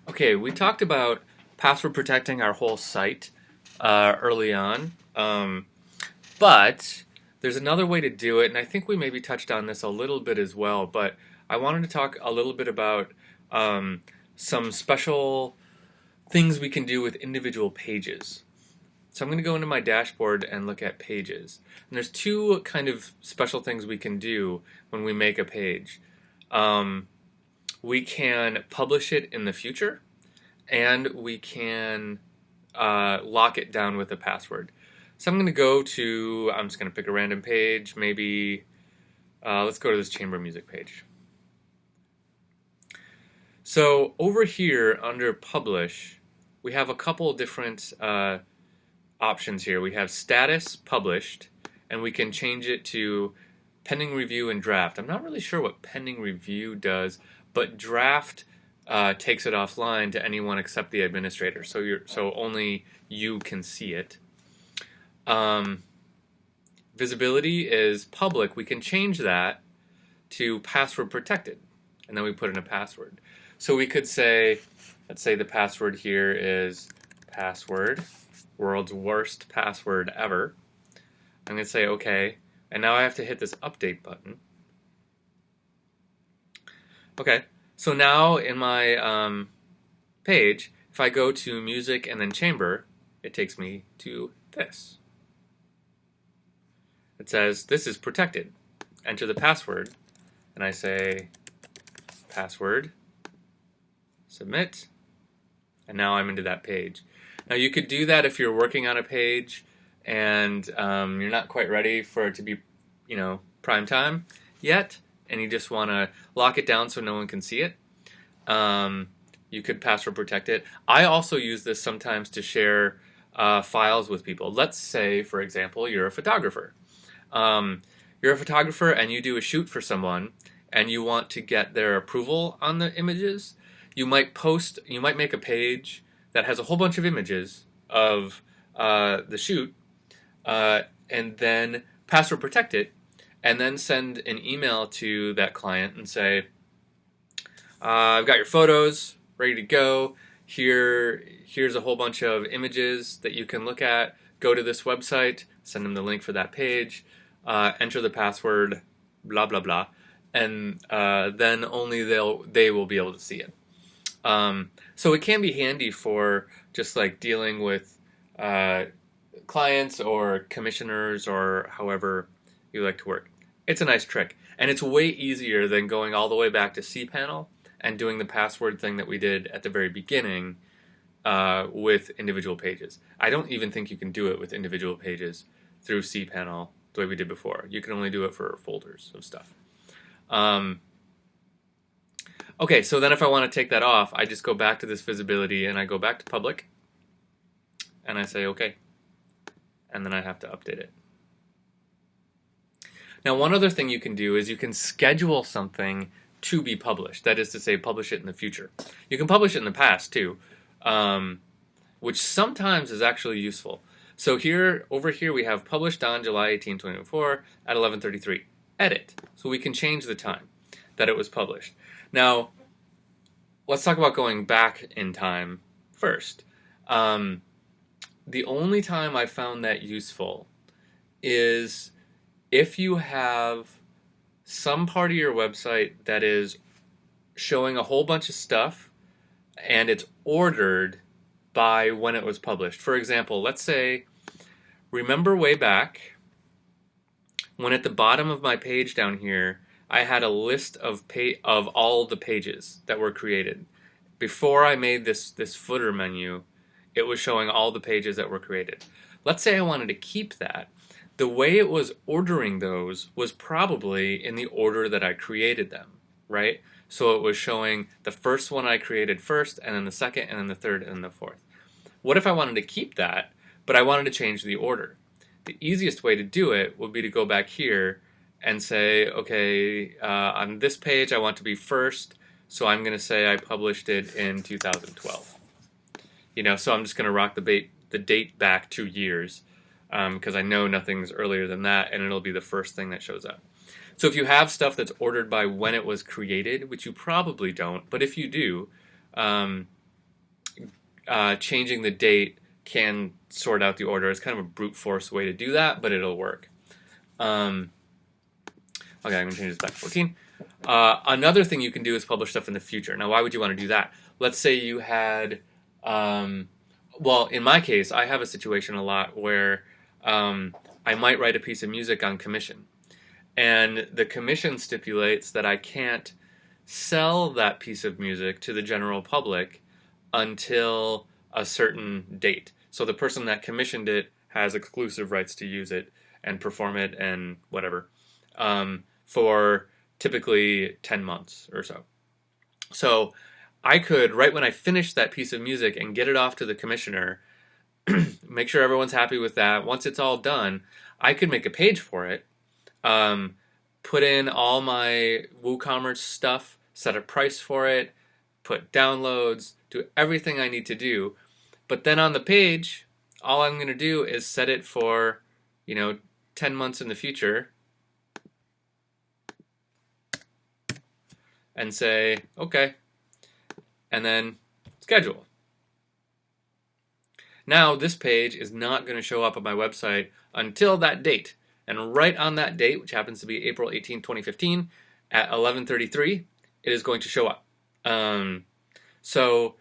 Okay, we talked about password protecting our whole site early on, but there's another way to do it, and I think we maybe touched on this a little bit as well. But I wanted to talk a little bit about some special things we can do with individual pages. So I'm going to go into my dashboard and look at pages. And there's two kind of special things we can do when we make a page. We can publish it in the future, and we can lock it down with a password. So I'm going to I'm just going to pick a random page, maybe, let's go to this chamber music page. So over here under publish, we have a couple different options here. We have status published, and we can change it to pending review and draft. I'm not really sure what pending review does, but draft takes it offline to anyone except the administrator, so only you can see it. Visibility is public. We can change that to password protected, and then we put in a password. So we could say, let's say the password here is password, world's worst password ever. I'm going to say OK, and now I have to hit this update button. Okay, so now in my page, if I go to music and then chamber, it takes me to this. It says this is protected. Enter the password, and I say password, submit, and now I'm into that page. Now you could do that if you're working on a page and you're not quite ready for it to be, prime time yet, and you just want to lock it down so no one can see it. You could password protect it. I also use this sometimes to share files with people. Let's say, for example, you're a photographer. You're a photographer and you do a shoot for someone, and you want to get their approval on the images. You might make a page that has a whole bunch of images of the shoot, and then password protect it, and then send an email to that client and say, I've got your photos ready to go. Here's a whole bunch of images that you can look at. Go to this website, send them the link for that page, enter the password, blah, blah, blah, and then only they will be able to see it. So it can be handy for just like dealing with clients or commissioners or however you like to work. It's a nice trick, and it's way easier than going all the way back to cPanel and doing the password thing that we did at the very beginning with individual pages. I don't even think you can do it with individual pages through cPanel the way we did before. You can only do it for folders of stuff. Okay, so then if I want to take that off, I just go back to this visibility and I go back to public and I say OK, and then I have to update it. Now, one other thing you can do is you can schedule something to be published. That is to say, publish it in the future. You can publish it in the past too, which sometimes is actually useful. So over here we have published on July 18, 2024 at 11:33. Edit. So we can change the time that it was published. Now, let's talk about going back in time first. The only time I found that useful is if you have some part of your website that is showing a whole bunch of stuff and it's ordered by when it was published. For example, let's say, remember way back when at the bottom of my page down here, I had a list of all the pages that were created. Before I made this footer menu, it was showing all the pages that were created. Let's say I wanted to keep that. The way it was ordering those was probably in the order that I created them, right? So it was showing the first one I created first, and then the second, and then the third, and then the fourth. What if I wanted to keep that, but I wanted to change the order? The easiest way to do it would be to go back here and say, okay, on this page I want to be first, so I'm going to say I published it in 2012. So I'm just going to rock the date back 2 years, because I know nothing's earlier than that, and it'll be the first thing that shows up. So if you have stuff that's ordered by when it was created, which you probably don't, but if you do, changing the date can sort out the order. It's kind of a brute force way to do that, but it'll work. Okay, I'm going to change this back to 14. Another thing you can do is publish stuff in the future. Now, why would you want to do that? Let's say you had, well, in my case, I have a situation a lot where I might write a piece of music on commission. And the commission stipulates that I can't sell that piece of music to the general public until a certain date. So the person that commissioned it has exclusive rights to use it and perform it and whatever for typically 10 months or so. So I could, right when I finish that piece of music and get it off to the commissioner, make sure everyone's happy with that. Once it's all done, I could make a page for it, put in all my WooCommerce stuff, set a price for it, put downloads, do everything I need to do. But then on the page, all I'm going to do is set it for, 10 months in the future and say, okay, and then schedule. Now this page is not going to show up on my website until that date. And right on that date, which happens to be April 18, 2015, at 11:33, it is going to show up. So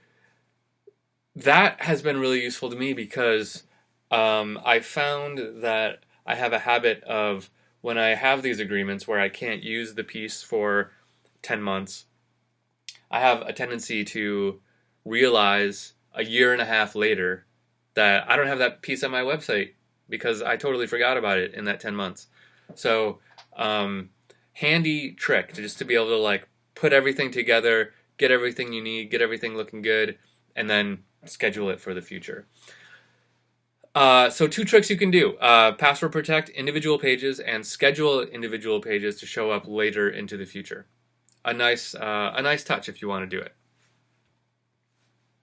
that has been really useful to me because I found that I have a habit of when I have these agreements where I can't use the piece for 10 months, I have a tendency to realize a year and a half later that I don't have that piece on my website because I totally forgot about it in that 10 months. So handy trick just to be able to put everything together, get everything you need, get everything looking good, and then schedule it for the future. So 2 tricks you can do. Password protect individual pages and schedule individual pages to show up later into the future. A nice touch if you want to do it.